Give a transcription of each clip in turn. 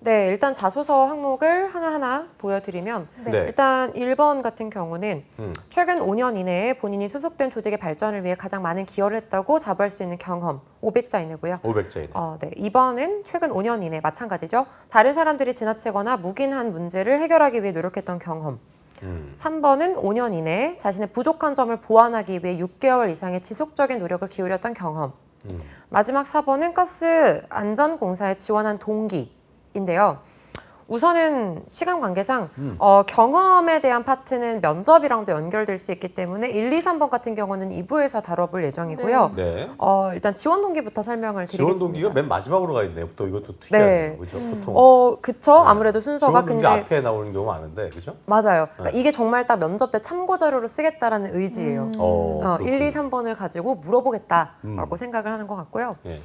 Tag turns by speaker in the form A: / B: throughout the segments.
A: 네, 일단 자소서 항목을 하나하나 보여드리면
B: 네.
A: 일단 1번 같은 경우는 최근 5년 이내에 본인이 소속된 조직의 발전을 위해 가장 많은 기여를 했다고 자부할 수 있는 경험 500자 이내고요.
B: 500자 이내.
A: 네, 2번은 최근 5년 이내 마찬가지죠. 다른 사람들이 지나치거나 묵인한 문제를 해결하기 위해 노력했던 경험. 3번은 5년 이내에 자신의 부족한 점을 보완하기 위해 6개월 이상의 지속적인 노력을 기울였던 경험. 마지막 4번은 가스 안전공사에 지원한 동기인데요. 우선은 시간 관계상 경험에 대한 파트는 면접이랑도 연결될 수 있기 때문에 1, 2, 3번 같은 경우는 2부에서 다뤄볼 예정이고요.
B: 네.
A: 일단 지원 동기부터 설명을 드리겠습니다.
B: 지원 동기가 맨 마지막으로 가 있네요. 또 이것도 특이하네요.
A: 네.
B: 그죠? 보통.
A: 그쵸.
B: 네.
A: 아무래도 순서가
B: 지원 동기
A: 근데
B: 앞에 나오는 경우 많은데, 그죠?
A: 맞아요. 그러니까 이게 정말 딱 면접 때 참고 자료로 쓰겠다라는 의지예요. 1, 2, 3번을 가지고 물어보겠다라고 생각을 하는 것 같고요.
B: 예.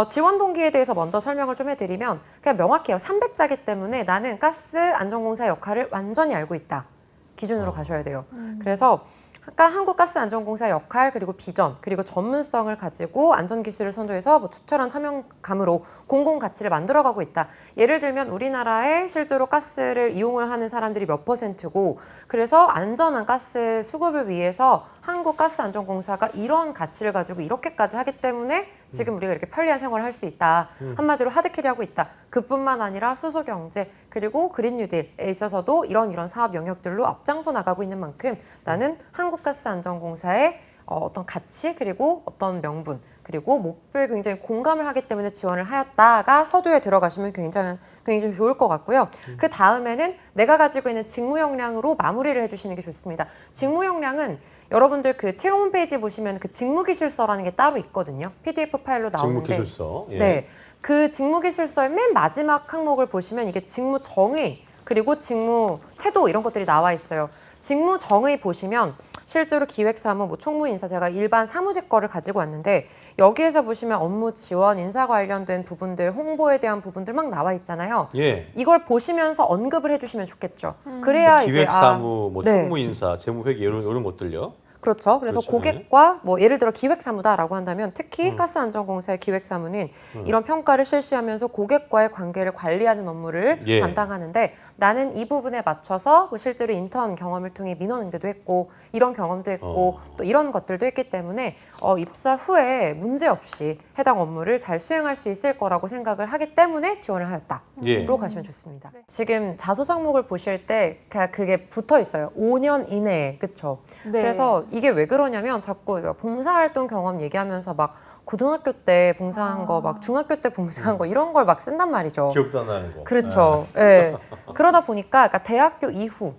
A: 지원 동기에 대해서 먼저 설명을 좀 해드리면 그냥 명확해요. 300자기 때문에 나는 가스 안전공사 역할을 완전히 알고 있다. 기준으로 가셔야 돼요. 그래서 아까 한국가스안전공사 역할 그리고 비전 그리고 전문성을 가지고 안전기술을 선도해서 뭐 투철한 사명감으로 공공가치를 만들어가고 있다. 예를 들면 우리나라에 실제로 가스를 이용을 하는 사람들이 몇 %고 그래서 안전한 가스 수급을 위해서 한국가스안전공사가 이런 가치를 가지고 이렇게까지 하기 때문에 지금 우리가 이렇게 편리한 생활을 할 수 있다. 한마디로 하드캐리하고 있다. 그뿐만 아니라 수소경제 그리고 그린 뉴딜에 있어서도 이런 사업 영역들로 앞장서 나가고 있는 만큼 나는 한국가스안전공사의 어떤 가치 그리고 어떤 명분 그리고 목표에 굉장히 공감을 하기 때문에 지원을 하였다가 서두에 들어가시면 굉장히 좋을 것 같고요. 그 다음에는 내가 가지고 있는 직무 역량으로 마무리를 해주시는 게 좋습니다. 직무 역량은 여러분들 그 채용 홈페이지 보시면 그 직무기술서라는 게 따로 있거든요. PDF 파일로 나오는데.
B: 직무기술서. 예.
A: 네. 그 직무기술서의 맨 마지막 항목을 보시면 이게 직무 정의 그리고 직무 태도 이런 것들이 나와 있어요. 직무 정의 보시면 실제로 기획사무, 뭐 총무인사 제가 일반 사무직 거를 가지고 왔는데 여기에서 보시면 업무 지원, 인사 관련된 부분들, 홍보에 대한 부분들 막 나와 있잖아요.
B: 예.
A: 이걸 보시면서 언급을 해주시면 좋겠죠. 그래야 이제
B: 기획사무, 뭐
A: 네.
B: 총무인사, 재무회계 이런 것들요.
A: 그렇죠. 그래서
B: 그렇죠.
A: 고객과 뭐 예를 들어 기획사무다라고 한다면 특히 가스안전공사의 기획사무는 이런 평가를 실시하면서 고객과의 관계를 관리하는 업무를
B: 예.
A: 담당하는데 나는 이 부분에 맞춰서 뭐 실제로 인턴 경험을 통해 민원 응대도 했고 이런 경험도 했고 또 이런 것들도 했기 때문에 입사 후에 문제 없이 해당 업무를 잘 수행할 수 있을 거라고 생각을 하기 때문에 지원을 하였다로
B: 예.
A: 가시면 좋습니다. 지금 자소서 항목을 보실 때 그게 붙어 있어요. 5년 이내에 그렇죠.
C: 네.
A: 그래서 이게 왜 그러냐면 자꾸 봉사활동 경험 얘기하면서 막 고등학교 때 봉사한 거, 막 중학교 때 봉사한 거 이런 걸 막 쓴단 말이죠.
B: 기억도 안 나는 거.
A: 그렇죠. 예. 그러다 보니까 그러니까 대학교 이후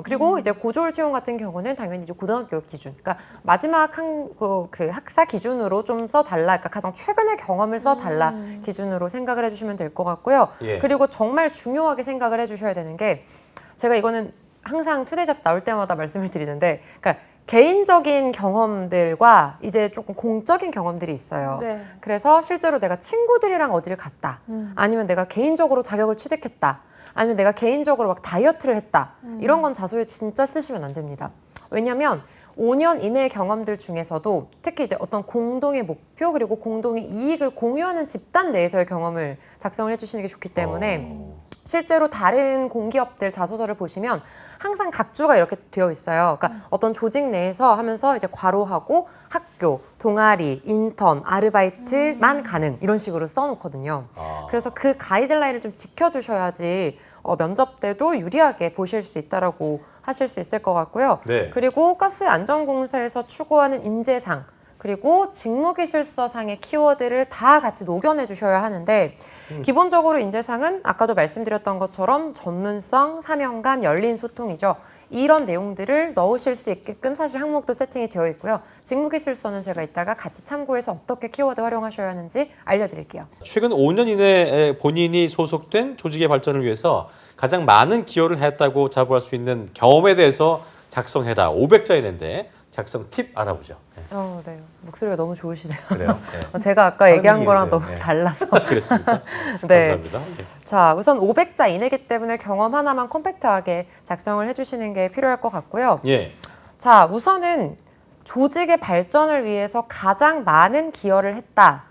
A: 그리고 이제 고졸 채용 같은 경우는 당연히 이제 고등학교 기준, 그러니까 마지막 그 학사 기준으로 좀 써달라, 그러니까 가장 최근의 경험을 써달라 기준으로 생각을 해주시면 될 것 같고요.
B: 예.
A: 그리고 정말 중요하게 생각을 해주셔야 되는 게 제가 이거는 항상 투데이 잡스 나올 때마다 말씀을 드리는데, 그러니까 개인적인 경험들과 이제 조금 공적인 경험들이 있어요.
C: 네.
A: 그래서 실제로 내가 친구들이랑 어디를 갔다, 아니면 내가 개인적으로 자격을 취득했다, 아니면 내가 개인적으로 막 다이어트를 했다, 이런 건 자소에 진짜 쓰시면 안 됩니다. 왜냐하면 5년 이내의 경험들 중에서도 특히 이제 어떤 공동의 목표 그리고 공동의 이익을 공유하는 집단 내에서의 경험을 작성을 해주시는 게 좋기 때문에 실제로 다른 공기업들 자소서를 보시면 항상 각주가 이렇게 되어 있어요. 그러니까 어떤 조직 내에서 하면서 이제 괄호하고 학교, 동아리, 인턴, 아르바이트만 가능 이런 식으로 써놓거든요. 그래서 그 가이드라인을 좀 지켜주셔야지 면접 때도 유리하게 보실 수 있다라고 하실 수 있을 것 같고요.
B: 네.
A: 그리고 가스안전공사에서 추구하는 인재상 그리고 직무기술서상의 키워드를 다 같이 녹여내 주셔야 하는데 기본적으로 인재상은 아까도 말씀드렸던 것처럼 전문성, 사명감, 열린 소통이죠. 이런 내용들을 넣으실 수 있게끔 사실 항목도 세팅이 되어 있고요. 직무기술서는 제가 이따가 같이 참고해서 어떻게 키워드 활용하셔야 하는지 알려드릴게요.
B: 최근 5년 이내에 본인이 소속된 조직의 발전을 위해서 가장 많은 기여를 했다고 자부할 수 있는 경험에 대해서 작성해라. 500자 이내인데 작성 팁 알아보죠. 네.
A: 네. 목소리가 너무 좋으시네요.
B: 그래요? 네.
A: 제가 아까 얘기한 거랑
B: 얘기해주세요.
A: 너무
B: 네.
A: 달라서.
B: 그렇습니까?
A: 네.
B: 감사합니다. 네.
A: 자, 우선 500자 이내이기 때문에 경험 하나만 컴팩트하게 작성을 해주시는 게 필요할 것 같고요.
B: 예.
A: 자, 우선은 조직의 발전을 위해서 가장 많은 기여를 했다.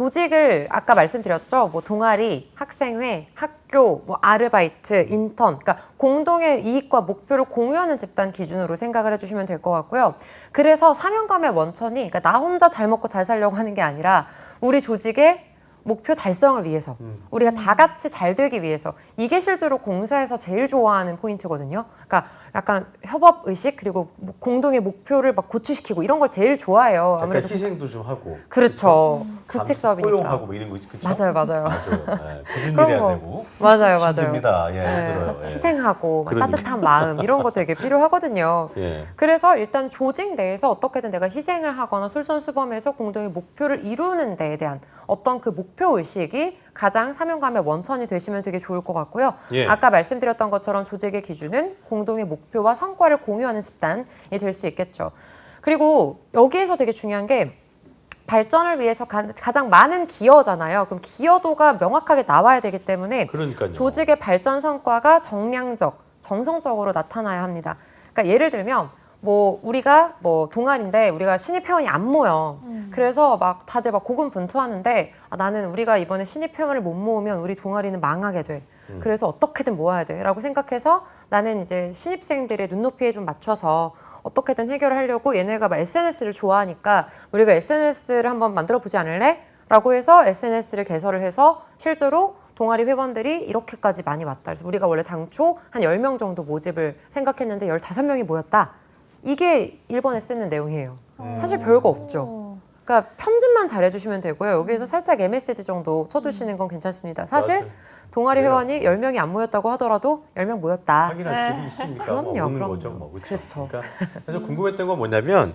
A: 조직을 아까 말씀드렸죠. 뭐 동아리, 학생회, 학교, 뭐 아르바이트, 인턴, 그러니까 공동의 이익과 목표를 공유하는 집단 기준으로 생각을 해주시면 될 것 같고요. 그래서 사명감의 원천이 그러니까 나 혼자 잘 먹고 잘 살려고 하는 게 아니라 우리 조직의 목표 달성을 위해서 우리가 다 같이 잘 되기 위해서 이게 실제로 공사에서 제일 좋아하는 포인트거든요. 그러니까 약간 협업 의식 그리고 공동의 목표를 막 고취시키고 이런 걸 제일 좋아해요.
B: 약간
A: 아무래도
B: 희생도 좀 하고.
A: 그렇죠. 국책 사업이니까.
B: 포용하고 뭐 이런 거 있지. 그쵸?
A: 맞아요.
B: 맞아요. 네. 꾸준히
A: 그런
B: 해야
A: 거.
B: 되고.
A: 맞아요.
B: 힘듭니다. 예,
A: 네.
B: 힘들어요. 예.
A: 희생하고 막
B: 그러니까.
A: 따뜻한 마음 이런 거 되게 필요하거든요.
B: 예.
A: 그래서 일단 조직 내에서 어떻게든 내가 희생을 하거나 솔선수범해서 공동의 목표를 이루는 데에 대한 어떤 그 목표 의식이 가장 사명감의 원천이 되시면 되게 좋을 것 같고요.
B: 예.
A: 아까 말씀드렸던 것처럼 조직의 기준은 공동의 목표와 성과를 공유하는 집단이 될 수 있겠죠. 그리고 여기에서 되게 중요한 게 발전을 위해서 가장 많은 기여잖아요. 그럼 기여도가 명확하게 나와야 되기 때문에
B: 그러니까요.
A: 조직의 발전 성과가 정량적, 정성적으로 나타나야 합니다. 그러니까 예를 들면 뭐 우리가 뭐 동아리인데 우리가 신입 회원이 안 모여. 그래서 막 다들 막 고군분투하는데 나는 우리가 이번에 신입 회원을 못 모으면 우리 동아리는 망하게 돼. 그래서 어떻게든 모아야 돼라고 생각해서 나는 이제 신입생들의 눈높이에 좀 맞춰서 어떻게든 해결을 하려고 얘네가 막 SNS를 좋아하니까 우리가 SNS를 한번 만들어 보지 않을래? 라고 해서 SNS를 개설을 해서 실제로 동아리 회원들이 이렇게까지 많이 왔다. 그래서 우리가 원래 당초 한 10명 정도 모집을 생각했는데 15명이 모였다. 이게 1번에 쓰는 내용이에요. 사실 별거 없죠. 그러니까 편집만 잘해주시면 되고요. 여기에서 살짝 MSG 정도 쳐주시는 건 괜찮습니다. 사실
B: 맞아요.
A: 동아리
B: 그래요.
A: 회원이 10명이 안 모였다고 하더라도 10명 모였다.
B: 확인할 길이 있으니까 뭐
A: 그럼요,
B: 없는
A: 그럼요.
B: 거죠. 뭐.
A: 그렇죠.
B: 그러니까 그래서 궁금했던 건 뭐냐면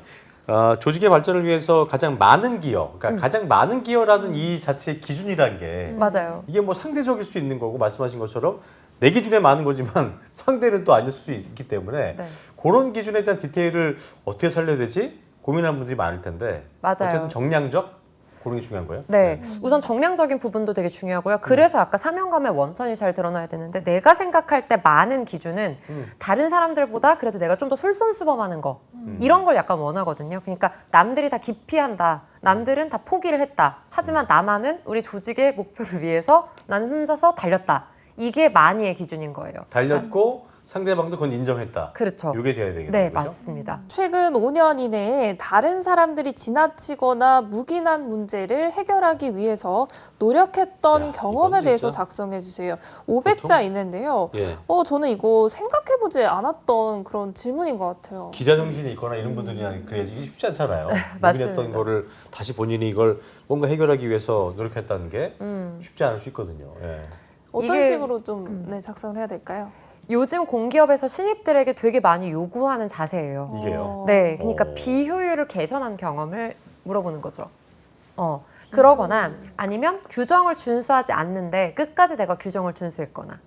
B: 조직의 발전을 위해서 가장 많은 기여, 그러니까 가장 많은 기여라는 이 자체의 기준이라는 게
A: 맞아요.
B: 이게 뭐 상대적일 수 있는 거고 말씀하신 것처럼 내 기준에 많은 거지만 상대는 또 아닐 수 있기 때문에
A: 네.
B: 그런 기준에 대한 디테일을 어떻게 살려야 되지 고민하는 분들이 많을 텐데
A: 맞아요.
B: 어쨌든 정량적 그런 게 중요한 거예요.
A: 네, 우선 정량적인 부분도 되게 중요하고요. 그래서 아까 사명감의 원천이 잘 드러나야 되는데 내가 생각할 때 많은 기준은 다른 사람들보다 그래도 내가 좀 더 솔선수범하는 거 이런 걸 약간 원하거든요. 그러니까 남들이 다 기피한다. 남들은 다 포기를 했다. 하지만 나만은 우리 조직의 목표를 위해서 나는 혼자서 달렸다. 이게 많이의 기준인 거예요.
B: 달렸고 상대방도 그건 인정했다.
A: 그렇죠.
B: 이게 돼야 되겠네요.
A: 네,
B: 그죠?
A: 맞습니다.
C: 최근 5년 이내에 다른 사람들이 지나치거나 묵인한 문제를 해결하기 위해서 노력했던
B: 야,
C: 경험에
B: 이건
C: 대해서
B: 진짜
C: 작성해 주세요. 500자 있는데요.
B: 예.
C: 저는 이거 생각해보지 않았던 그런 질문인 것 같아요.
B: 기자 정신이 있거나 이런 분들이랑 그래야지 이게 쉽지 않잖아요.
A: 맞습니다.
B: 고민했던 거를 다시 본인이 이걸 뭔가 해결하기 위해서 노력했다는 게 쉽지 않을 수 있거든요. 예.
C: 어떤
A: 이게-
C: 식으로 좀 작성을 해야 될까요?
A: 요즘 공기업에서 신입들에게 되게 많이 요구하는 자세예요.
B: 이게요.
A: 네, 그러니까
B: 오.
A: 비효율을 개선한 경험을 물어보는 거죠. 그러거나 아니면 규정을 준수하지 않는데 끝까지 내가 규정을 준수했거나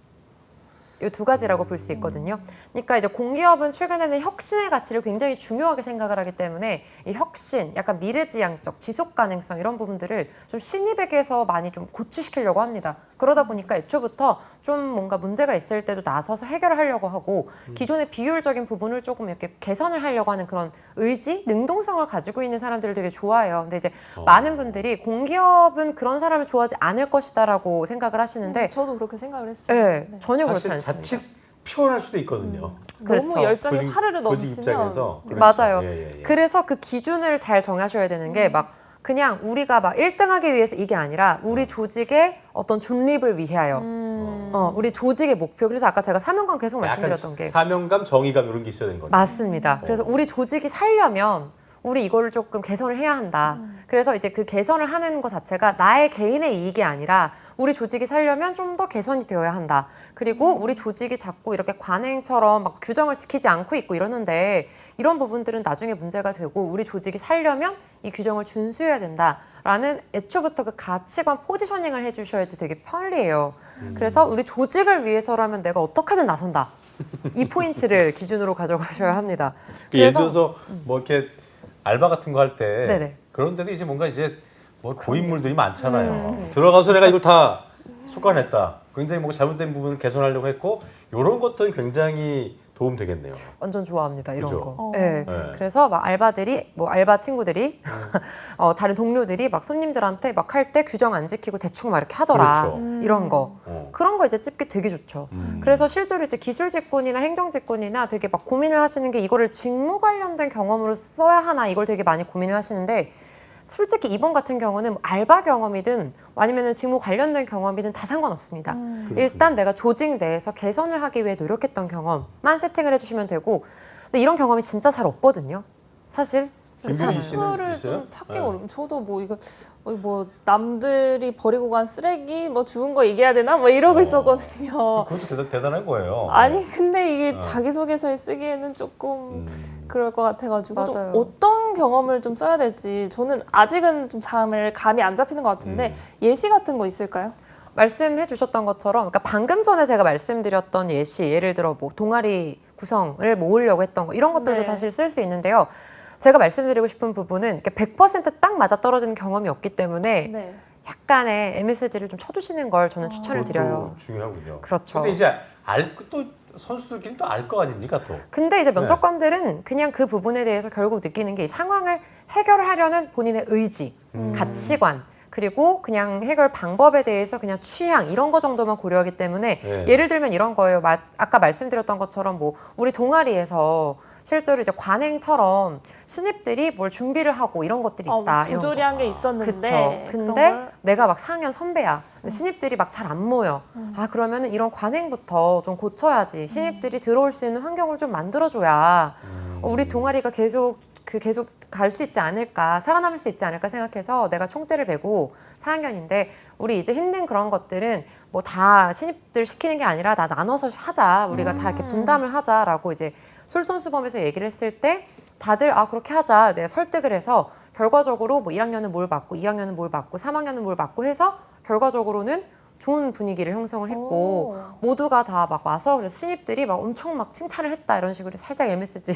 A: 이 두 가지라고 볼 수 있거든요. 그러니까 이제 공기업은 최근에는 혁신의 가치를 굉장히 중요하게 생각을 하기 때문에 이 혁신, 약간 미래지향적, 지속 가능성 이런 부분들을 좀 신입에게서 많이 좀 고취시키려고 합니다. 그러다 보니까 애초부터 좀 뭔가 문제가 있을 때도 나서서 해결을 하려고 하고 기존의 비효율적인 부분을 조금 이렇게 개선을 하려고 하는 그런 의지, 능동성을 가지고 있는 사람들을 되게 좋아해요. 근데 이제 많은 분들이 공기업은 그런 사람을 좋아하지 않을 것이다라고 생각을 하시는데
C: 저도 그렇게 생각을 했어요.
A: 네,
C: 네.
A: 전혀 그렇지
B: 사실
A: 않습니다.
B: 자칫 피곤할 수도 있거든요.
A: 그렇죠.
C: 너무 열정이
B: 조직-
C: 화르르
B: 조직
C: 넘치면
B: 입장에서 그렇죠.
A: 맞아요.
B: 예.
A: 그래서 그 기준을 잘 정하셔야 되는 게 막 그냥 우리가 막 1등하기 위해서 이게 아니라 우리 조직의 어떤 존립을 위하여 우리 조직의 목표. 그래서 아까 제가 사명감 계속
B: 약간
A: 말씀드렸던 게
B: 사명감, 정의감 이런 게 있어야 되는 거죠.
A: 맞습니다. 그래서 우리 조직이 살려면 우리 이거를 조금 개선을 해야 한다. 그래서 이제 그 개선을 하는 것 자체가 나의 개인의 이익이 아니라 우리 조직이 살려면 좀 더 개선이 되어야 한다. 그리고 우리 조직이 자꾸 이렇게 관행처럼 막 규정을 지키지 않고 있고 이러는데 이런 부분들은 나중에 문제가 되고 우리 조직이 살려면 이 규정을 준수해야 된다라는 애초부터 그 가치관 포지셔닝을 해주셔야지 되게 편리해요. 그래서 우리 조직을 위해서라면 내가 어떻게든 나선다. 이 포인트를 기준으로 가져가셔야 합니다.
B: 예를 들어서 뭐 이렇게 알바 같은 거 할 때
A: 네네.
B: 그런데도 이제 뭔가 이제 뭐 고인물들이 많잖아요. 들어가서 내가 이걸 다 속아냈다. 굉장히 뭔가 잘못된 부분을 개선하려고 했고 이런 것들은 굉장히 도움 되겠네요.
A: 완전 좋아합니다 이런
B: 그죠?
A: 거. 네.
B: 네.
A: 그래서 막 알바들이 뭐 알바 친구들이 다른 동료들이 막 손님들한테 막 할 때 규정 안 지키고 대충 막 이렇게 하더라.
B: 그렇죠.
A: 이런 거.
B: 어.
A: 그런 거 이제 찝기 되게 좋죠. 그래서 실제로 이제 기술 직군이나 행정 직군이나 되게 막 고민을 하시는 게 이거를 직무 관련된 경험으로 써야 하나 이걸 되게 많이 고민을 하시는데 솔직히 이번 같은 경우는 뭐 알바 경험이든 아니면 직무 관련된 경험이든 다 상관없습니다. 일단 내가 조직 내에서 개선을 하기 위해 노력했던 경험만 세팅을 해주시면 되고 근데 이런 경험이 진짜 잘 없거든요. 사실
B: 김민희 씨는
C: 수를
B: 있어요?
C: 좀 찾기
B: 네.
C: 어려움. 저도 뭐 이거 뭐 남들이 버리고 간 쓰레기 뭐 주운 거 얘기해야 되나 뭐 이러고 있었거든요.
B: 그것도 대단한 거예요.
C: 아니 근데 이게
B: 어.
C: 자기소개서에 쓰기에는 조금 그럴 것 같아가지고 좀
A: 맞아요.
C: 어떤 경험을 좀 써야 될지 저는 아직은 좀 잘 감이 안 잡히는 것 같은데 예시 같은 거 있을까요?
A: 말씀해 주셨던 것처럼 그러니까 방금 전에 제가 말씀드렸던 예를 들어 뭐 동아리 구성을 모으려고 했던 거 이런 것들도
C: 네.
A: 사실 쓸 수 있는데요. 제가 말씀드리고 싶은 부분은 100%딱 맞아떨어지는 경험이 없기 때문에
C: 네.
A: 약간의 MSG를 좀 쳐주시는 걸 저는 추천을 드려요.
B: 그것도 중요하군요.
A: 그렇죠.
B: 근데 이제 또 선수들끼리 또 알 거 아닙니까 또.
A: 근데 이제 면접관들은 그냥 그 부분에 대해서 결국 느끼는 게 이 상황을 해결하려는 본인의 의지, 가치관, 그리고 그냥 해결 방법에 대해서 그냥 취향 이런 거 정도만 고려하기 때문에
B: 네.
A: 예를 들면 이런 거예요. 아까 말씀드렸던 것처럼 뭐 우리 동아리에서 실제로 이제 관행처럼 신입들이 뭘 준비를 하고 이런 것들이 있다. 이런 거.
C: 부조리한 게 있었는데
A: 그쵸.
C: 그런
A: 근데
C: 걸
A: 내가 막 4학년 선배야. 근데 신입들이 막 잘 안 모여. 아, 그러면은 이런 관행부터 좀 고쳐야지. 신입들이 들어올 수 있는 환경을 좀 만들어줘야 우리 동아리가 계속 갈 수 있지 않을까, 살아남을 수 있지 않을까 생각해서 내가 총대를 베고 4학년인데 우리 이제 힘든 그런 것들은 뭐 다 신입들 시키는 게 아니라 다 나눠서 하자. 우리가 다 이렇게 분담을 하자라고 이제 솔선수범해서 얘기를 했을 때 다들 아 그렇게 하자 내가 설득을 해서 결과적으로 뭐 1학년은 뭘 받고 2학년은 뭘 받고 3학년은 뭘 받고 해서 결과적으로는 좋은 분위기를 형성을 했고 모두가 다 막 와서 그래서 신입들이 막 엄청 막 칭찬을 했다 이런 식으로 살짝 MSG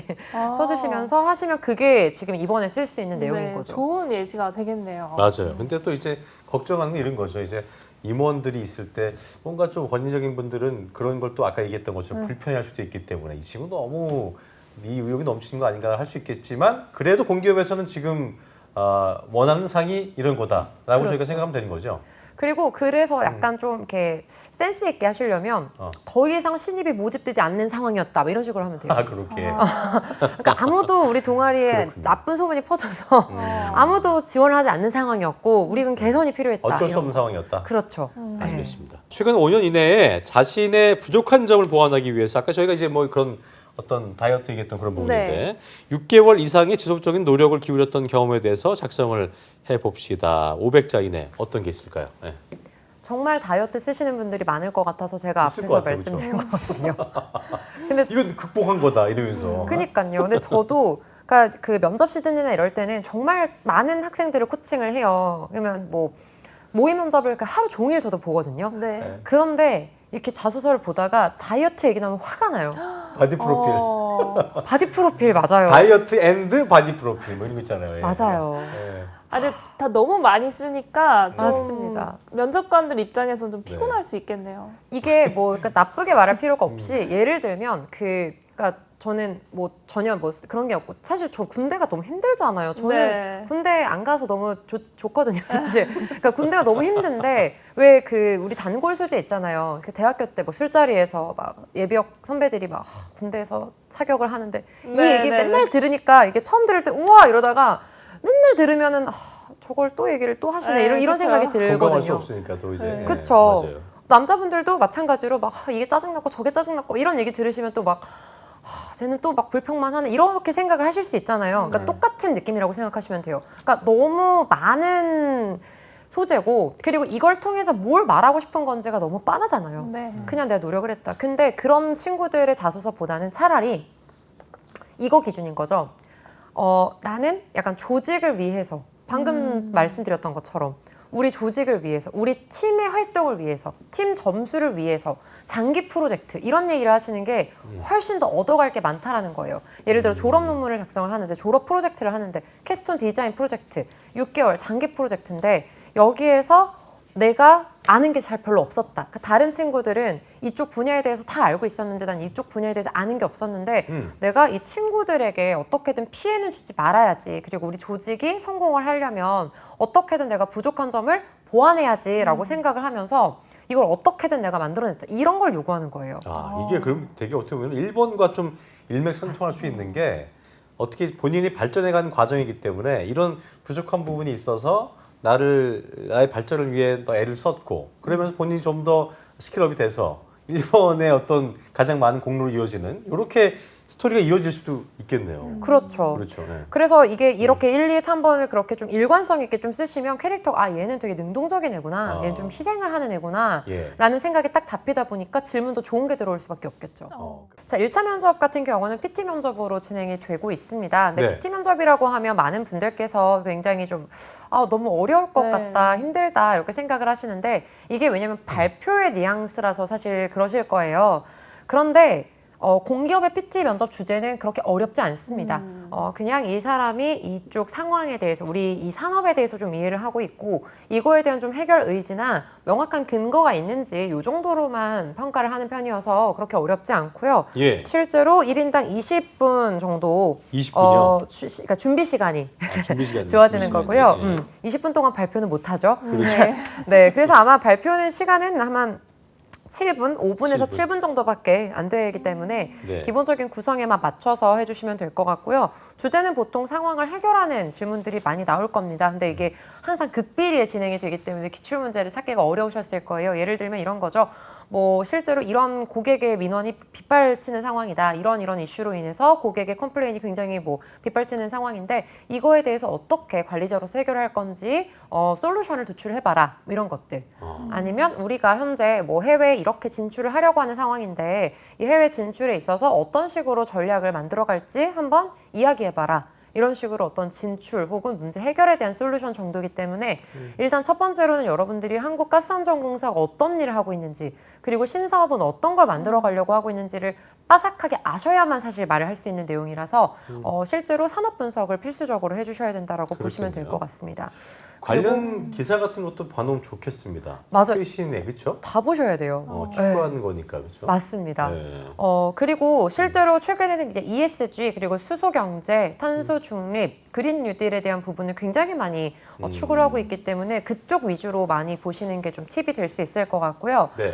A: 써주시면서 하시면 그게 지금 이번에 쓸 수 있는 내용인
C: 네,
A: 거죠.
C: 좋은 예시가 되겠네요.
B: 맞아요. 근데 또 이제 걱정하는 게 이런 거죠. 이제 임원들이 있을 때 뭔가 좀 권위적인 분들은 그런 걸 또 아까 얘기했던 것처럼 불편해할 수도 있기 때문에 이 친구 너무 네 의욕이 넘치는 거 아닌가 할 수 있겠지만 그래도 공기업에서는 지금 원하는 상이 이런 거다라고
A: 그렇죠.
B: 저희가 생각하면 되는 거죠.
A: 그리고 그래서 약간 좀 이렇게 센스 있게 하시려면 더 이상 신입이 모집되지 않는 상황이었다 뭐 이런 식으로 하면 돼요.
B: 아 그렇게.
A: 그러니까 아무도 우리 동아리에
B: 그렇군요.
A: 나쁜 소문이 퍼져서 아무도 지원을 하지 않는 상황이었고 우리는 개선이 필요했다.
B: 어쩔 수
A: 이런
B: 없는
A: 거.
B: 상황이었다.
A: 그렇죠. 네.
B: 알겠습니다. 최근 5년 이내에 자신의 부족한 점을 보완하기 위해서 아까 저희가 이제 뭐 그런 어떤 다이어트 얘기했던 그런 부분인데 6개월 이상의 지속적인 노력을 기울였던 경험에 대해서 작성을 해봅시다. 500자 이내 어떤 게 있을까요? 네.
A: 정말 다이어트 쓰시는 분들이 많을 것 같아서 제가
B: 있을
A: 앞에서
B: 것 같아요,
A: 말씀드린 거거든요. 근데
B: 이건 극복한 거다 이러면서.
A: 그니까요. 근데 저도 그러니까 그 면접 시즌이나 이럴 때는 정말 많은 학생들을 코칭을 해요. 그러면 뭐 모의 면접을 하루 종일 저도 보거든요.
C: 네.
A: 그런데 이렇게 자소서를 보다가 다이어트 얘기 나오면 화가 나요.
B: 바디 프로필.
A: 바디 프로필 맞아요.
B: 다이어트 앤드 바디 프로필 뭐 이런 거 있잖아요. 예.
A: 맞아요.
B: 예.
C: 근데 다 너무 많이 쓰니까 좀
A: 맞습니다.
C: 면접관들 입장에서는 좀 피곤할 수 있겠네요.
A: 이게 뭐 그러니까 나쁘게 말할 필요가 없이 예를 들면 그러니까 저는 뭐 전혀 뭐 그런 게 없고 사실 저 군대가 너무 힘들잖아요. 저는
C: 네.
A: 군대 안 가서 너무 좋거든요, 사실. 그러니까 군대가 너무 힘든데 왜 그 우리 단골 소재 있잖아요. 그 대학교 때 뭐 술자리에서 막 예비역 선배들이 막 군대에서 사격을 하는데 이
C: 네,
A: 얘기
C: 네,
A: 맨날 들으니까 이게 처음 들을 때 우와 이러다가 맨날 들으면은 저걸 또 얘기를 또 하시네
C: 네,
A: 이런
C: 그쵸.
A: 생각이
B: 건강할 수
A: 들거든요.
B: 없으니까 또 이제.
C: 네.
B: 예,
A: 그쵸.
B: 맞아요.
A: 남자분들도 마찬가지로 막 이게 짜증났고 저게 짜증났고 이런 얘기 들으시면 또 막 쟤는 또 막 불평만 하는 이렇게 생각을 하실 수 있잖아요. 그러니까 똑같은 느낌이라고 생각하시면 돼요. 그러니까 너무 많은 소재고 그리고 이걸 통해서 뭘 말하고 싶은 건지가 너무 뻔하잖아요.
C: 네.
A: 그냥 내가 노력을 했다. 근데 그런 친구들의 자소서보다는 차라리 이거 기준인 거죠. 나는 약간 조직을 위해서 방금 말씀드렸던 것처럼 우리 조직을 위해서, 우리 팀의 활동을 위해서, 팀 점수를 위해서 장기 프로젝트 이런 얘기를 하시는 게 훨씬 더 얻어갈 게 많다라는 거예요. 예를 들어 졸업 논문을 작성을 하는데 졸업 프로젝트를 하는데 캡스톤 디자인 프로젝트 6개월 장기 프로젝트인데 여기에서 내가 아는 게 잘 별로 없었다. 그러니까 다른 친구들은 이쪽 분야에 대해서 다 알고 있었는데 난 이쪽 분야에 대해서 아는 게 없었는데 내가 이 친구들에게 어떻게든 피해는 주지 말아야지. 그리고 우리 조직이 성공을 하려면 어떻게든 내가 부족한 점을 보완해야지라고 생각을 하면서 이걸 어떻게든 내가 만들어냈다. 이런 걸 요구하는 거예요.
B: 이게 그럼 되게 어떻게 보면 일본과 좀 일맥상통할 수 있는 게 어떻게 본인이 발전해가는 과정이기 때문에 이런 부족한 부분이 있어서 나의 발전을 위해 더 애를 썼고 그러면서 본인이 좀 더 스킬업이 돼서 일본의 어떤 가장 많은 공로로 이어지는 이렇게 스토리가 이어질 수도 있겠네요.
A: 그렇죠.
B: 그렇죠. 네.
A: 그래서 이게 이렇게 1, 2, 3번을 그렇게 좀 일관성 있게 좀 쓰시면 캐릭터가 얘는 되게 능동적인 애구나. 얘는 좀 희생을 하는 애구나.
B: 예.
A: 라는 생각이 딱 잡히다 보니까 질문도 좋은 게 들어올 수밖에 없겠죠. 자, 1차 면접 같은 경우는 PT 면접으로 진행이 되고 있습니다. 근데
B: 네.
A: PT 면접이라고 하면 많은 분들께서 굉장히 좀 너무 어려울 것
C: 네.
A: 같다, 힘들다 이렇게 생각을 하시는데 이게 왜냐면 발표의 뉘앙스라서 사실 그러실 거예요. 그런데 공기업의 PT 면접 주제는 그렇게 어렵지 않습니다. 그냥 이 사람이 이쪽 상황에 대해서 우리 이 산업에 대해서 좀 이해를 하고 있고 이거에 대한 좀 해결 의지나 명확한 근거가 있는지 이 정도로만 평가를 하는 편이어서 그렇게 어렵지 않고요.
B: 예.
A: 실제로 1인당 20분 정도
B: 20분이요?
A: 그러니까 준비 시간이
B: 준비 시간
A: 주어지는 거고요. 20분 동안 발표는 못하죠.
B: 그렇죠.
A: 네, 그래서 아마 발표는 시간은 아마 7분, 5분에서 7분 정도밖에 안 되기 때문에
B: 네.
A: 기본적인 구성에만 맞춰서 해주시면 될 것 같고요. 주제는 보통 상황을 해결하는 질문들이 많이 나올 겁니다. 근데 이게 항상 극비리에 진행이 되기 때문에 기출문제를 찾기가 어려우셨을 거예요. 예를 들면 이런 거죠. 뭐 실제로 이런 고객의 민원이 빗발치는 상황이다. 이런 이슈로 인해서 고객의 컴플레인이 굉장히 뭐 빗발치는 상황인데 이거에 대해서 어떻게 관리자로서 해결할 건지 솔루션을 도출해봐라. 이런 것들. 아니면 우리가 현재 뭐 해외에 이렇게 진출을 하려고 하는 상황인데 이 해외 진출에 있어서 어떤 식으로 전략을 만들어갈지 한번 이야기해봐라. 이런 식으로 어떤 진출 혹은 문제 해결에 대한 솔루션 정도이기 때문에 일단 첫 번째로는 여러분들이 한국가스안전공사가 어떤 일을 하고 있는지 그리고 신사업은 어떤 걸 만들어 가려고 하고 있는지를 빠삭하게 아셔야만 사실 말을 할 수 있는 내용이라서 실제로 산업 분석을 필수적으로 해주셔야 된다라고 보시면 될 것 같습니다.
B: 관련 기사 같은 것도 봐놓으면 좋겠습니다.
A: 맞아요.
B: 최신에 그렇죠?
A: 다 보셔야 돼요.
B: 추구하는 거니까 그렇죠?
A: 맞습니다.
B: 네.
A: 그리고 실제로 최근에는 이제 ESG 그리고 수소 경제, 탄소 중립, 그린 뉴딜에 대한 부분을 굉장히 많이 추구를 하고 있기 때문에 그쪽 위주로 많이 보시는 게 좀 팁이 될 수 있을 것 같고요.
B: 네.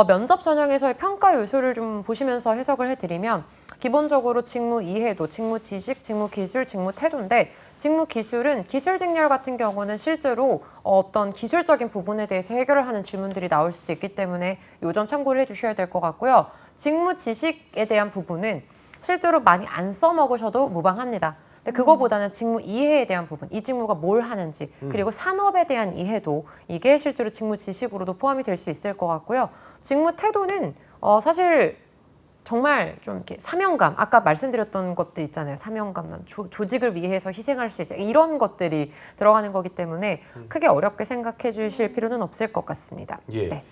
A: 면접 전형에서의 평가 요소를 좀 보시면서 해석을 해드리면 기본적으로 직무 이해도, 직무 지식, 직무 기술, 직무 태도인데 직무 기술은 기술 직렬 같은 경우는 실제로 어떤 기술적인 부분에 대해서 해결을 하는 질문들이 나올 수도 있기 때문에 요 점 참고를 해주셔야 될 것 같고요. 직무 지식에 대한 부분은 실제로 많이 안 써먹으셔도 무방합니다. 근데 그거보다는 직무 이해에 대한 부분, 이 직무가 뭘 하는지, 그리고 산업에 대한 이해도 이게 실제로 직무 지식으로도 포함이 될 수 있을 것 같고요. 직무 태도는 사실 정말 좀 이렇게 사명감, 아까 말씀드렸던 것들 있잖아요. 사명감, 난 조직을 위해서 희생할 수 있어요. 이런 것들이 들어가는 거기 때문에 크게 어렵게 생각해 주실 필요는 없을 것 같습니다.
B: 예.
A: 네.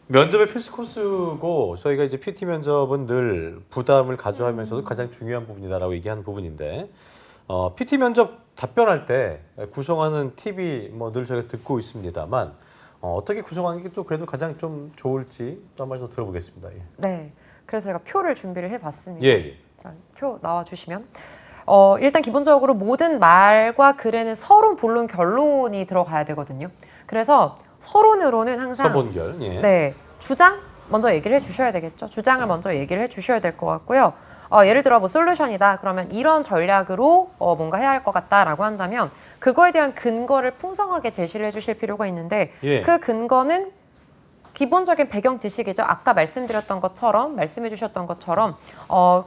B: 면접의 필수 코스고 저희가 이제 PT 면접은 늘 부담을 가져하면서도 가장 중요한 부분이다라고 얘기하는 부분인데 PT 면접 답변할 때 구성하는 팁이 뭐 늘 저희가 듣고 있습니다만 어떻게 구성하는 게 또 그래도 가장 좀 좋을지 또 한 번 더 들어보겠습니다. 예.
A: 네. 그래서 제가 표를 준비를 해봤습니다.
B: 예.
A: 자, 표 나와주시면. 일단 기본적으로 모든 말과 글에는 서론, 본론, 결론이 들어가야 되거든요. 그래서 서론으로는 항상
B: 서본결. 예.
A: 네, 주장 먼저 얘기를 해주셔야 되겠죠. 주장을 먼저 얘기를 해주셔야 될 것 같고요. 예를 들어 뭐 솔루션이다 그러면 이런 전략으로 뭔가 해야 할 것 같다라고 한다면 그거에 대한 근거를 풍성하게 제시를 해주실 필요가 있는데
B: 예.
A: 그 근거는 기본적인 배경 지식이죠. 아까 말씀해 주셨던 것처럼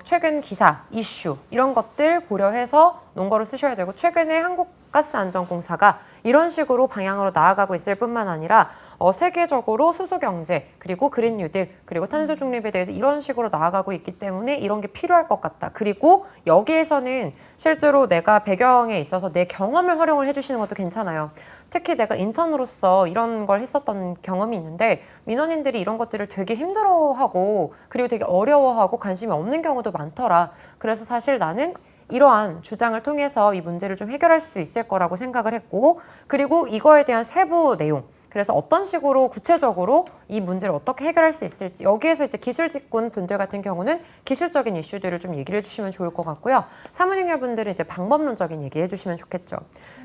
A: 최근 기사, 이슈 이런 것들 고려해서 논거를 쓰셔야 되고 최근에 한국가스안전공사가 이런 식으로 방향으로 나아가고 있을 뿐만 아니라 세계적으로 수소 경제 그리고 그린 뉴딜 그리고 탄소 중립에 대해서 이런 식으로 나아가고 있기 때문에 이런 게 필요할 것 같다. 그리고 여기에서는 실제로 내가 배경에 있어서 내 경험을 활용을 해주시는 것도 괜찮아요. 특히 내가 인턴으로서 이런 걸 했었던 경험이 있는데 민원인들이 이런 것들을 되게 힘들어하고 그리고 되게 어려워하고 관심이 없는 경우도 많더라. 그래서 사실 나는 이러한 주장을 통해서 이 문제를 좀 해결할 수 있을 거라고 생각을 했고 그리고 이거에 대한 세부 내용 그래서 어떤 식으로 구체적으로 이 문제를 어떻게 해결할 수 있을지 여기에서 이제 기술 직군 분들 같은 경우는 기술적인 이슈들을 좀 얘기를 해주시면 좋을 것 같고요. 사무직렬 분들은 이제 방법론적인 얘기 해주시면 좋겠죠.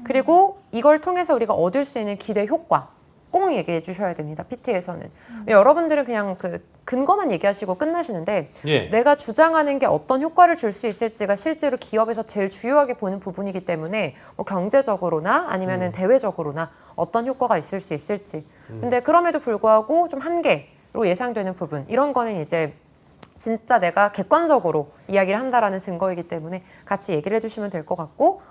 A: 그리고 이걸 통해서 우리가 얻을 수 있는 기대 효과 꼭 얘기해 주셔야 됩니다. PT에서는. 여러분들은 그냥 그 근거만 얘기하시고 끝나시는데
B: 예.
A: 내가 주장하는 게 어떤 효과를 줄 수 있을지가 실제로 기업에서 제일 주요하게 보는 부분이기 때문에 뭐 경제적으로나 아니면은 대외적으로나 어떤 효과가 있을 수 있을지. 근데 그럼에도 불구하고 좀 한계로 예상되는 부분 이런 거는 이제 진짜 내가 객관적으로 이야기를 한다라는 증거이기 때문에 같이 얘기를 해주시면 될 것 같고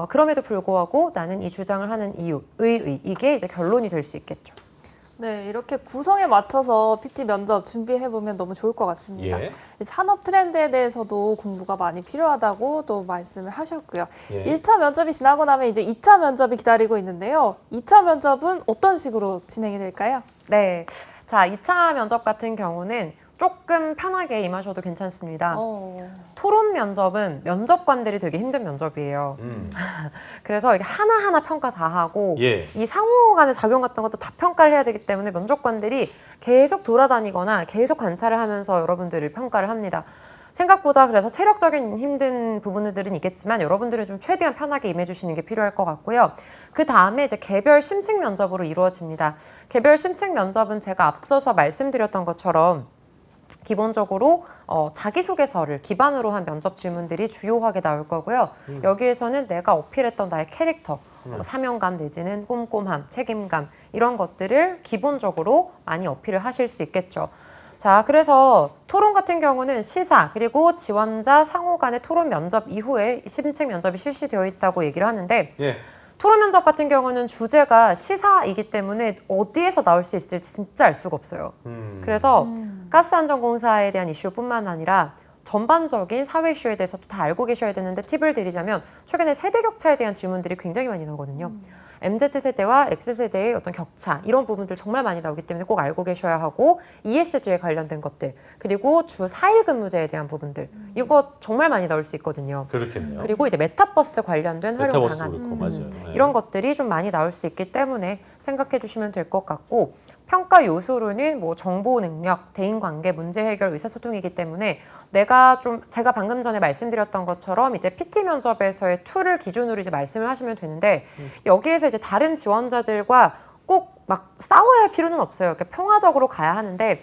A: 그럼에도 불구하고 나는 이 주장을 하는 이유, 이게 이제 결론이 될 수 있겠죠.
C: 네, 이렇게 구성에 맞춰서 PT 면접 준비해보면 너무 좋을 것 같습니다.
B: 예.
C: 산업 트렌드에 대해서도 공부가 많이 필요하다고 또 말씀을 하셨고요.
B: 예.
C: 1차 면접이 지나고 나면 이제 2차 면접이 기다리고 있는데요. 2차 면접은 어떤 식으로 진행이 될까요?
A: 네. 자, 2차 면접 같은 경우는 조금 편하게 임하셔도 괜찮습니다. 토론 면접은 면접관들이 되게 힘든 면접이에요. 그래서 이게 하나하나 평가 다 하고
B: 예.
A: 이 상호 간의 작용 같은 것도 다 평가를 해야 되기 때문에 면접관들이 계속 돌아다니거나 계속 관찰을 하면서 여러분들을 평가를 합니다. 생각보다 그래서 체력적인 힘든 부분들은 있겠지만 여러분들은 좀 최대한 편하게 임해주시는 게 필요할 것 같고요. 그 다음에 이제 개별 심층 면접으로 이루어집니다. 개별 심층 면접은 제가 앞서서 말씀드렸던 것처럼 기본적으로 자기소개서를 기반으로 한 면접 질문들이 주요하게 나올 거고요. 여기에서는 내가 어필했던 나의 캐릭터, 사명감 내지는 꼼꼼함, 책임감 이런 것들을 기본적으로 많이 어필을 하실 수 있겠죠. 자, 그래서 토론 같은 경우는 시사 그리고 지원자 상호 간의 토론 면접 이후에 심층 면접이 실시되어 있다고 얘기를 하는데
B: 예.
A: 토론 면접 같은 경우는 주제가 시사이기 때문에 어디에서 나올 수 있을지 진짜 알 수가 없어요. 그래서 가스안전공사에 대한 이슈뿐만 아니라 전반적인 사회 이슈에 대해서도 다 알고 계셔야 되는데 팁을 드리자면 최근에 세대 격차에 대한 질문들이 굉장히 많이 나오거든요. MZ세대와 X세대의 어떤 격차 이런 부분들 정말 많이 나오기 때문에 꼭 알고 계셔야 하고 ESG에 관련된 것들 그리고 주 4일 근무제에 대한 부분들 이거 정말 많이 나올 수 있거든요.
B: 그렇겠네요.
A: 그리고 이제 메타버스 관련된 활용
B: 메타버스도
A: 방안
B: 그렇고 맞아요. 네.
A: 이런 것들이 좀 많이 나올 수 있기 때문에 생각해 주시면 될 것 같고 평가 요소로는 뭐 정보 능력, 대인관계, 문제 해결, 의사소통이기 때문에 제가 방금 전에 말씀드렸던 것처럼 이제 PT 면접에서의 툴을 기준으로 이제 말씀을 하시면 되는데 여기에서 이제 다른 지원자들과 꼭 막 싸워야 할 필요는 없어요. 이렇게 평화적으로 가야 하는데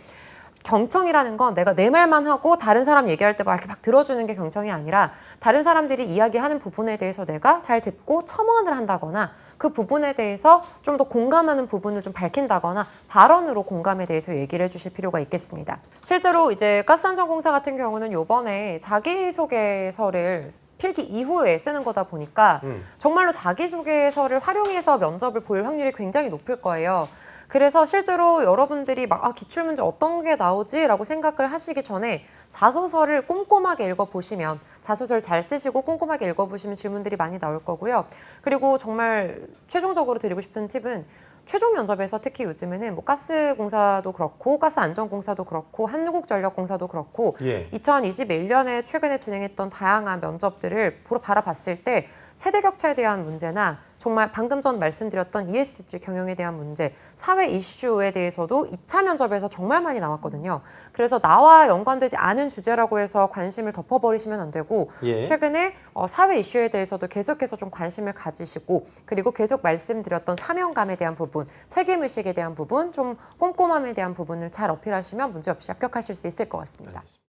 A: 경청이라는 건 내가 내 말만 하고 다른 사람 얘기할 때 막 이렇게 막 들어주는 게 경청이 아니라 다른 사람들이 이야기하는 부분에 대해서 내가 잘 듣고 첨언을 한다거나 그 부분에 대해서 좀 더 공감하는 부분을 좀 밝힌다거나 발언으로 공감에 대해서 얘기를 해주실 필요가 있겠습니다. 실제로 이제 가스안전공사 같은 경우는 요번에 자기소개서를 필기 이후에 쓰는 거다 보니까 정말로 자기소개서를 활용해서 면접을 볼 확률이 굉장히 높을 거예요. 그래서 실제로 여러분들이 막 기출문제 어떤 게 나오지? 라고 생각을 하시기 전에 자소서를 꼼꼼하게 읽어보시면 자소서를 잘 쓰시고 꼼꼼하게 읽어보시면 질문들이 많이 나올 거고요. 그리고 정말 최종적으로 드리고 싶은 팁은 최종 면접에서 특히 요즘에는 뭐 가스공사도 그렇고 가스안전공사도 그렇고 한국전력공사도 그렇고
B: 예.
A: 2021년에 최근에 진행했던 다양한 면접들을 바라봤을 때 세대 격차에 대한 문제나 정말 방금 전 말씀드렸던 ESG 경영에 대한 문제, 사회 이슈에 대해서도 2차 면접에서 정말 많이 나왔거든요. 그래서 나와 연관되지 않은 주제라고 해서 관심을 덮어버리시면 안 되고
B: 예.
A: 최근에 사회 이슈에 대해서도 계속해서 좀 관심을 가지시고 그리고 계속 말씀드렸던 사명감에 대한 부분, 책임의식에 대한 부분, 좀 꼼꼼함에 대한 부분을 잘 어필하시면 문제없이 합격하실 수 있을 것 같습니다.
B: 알겠습니다.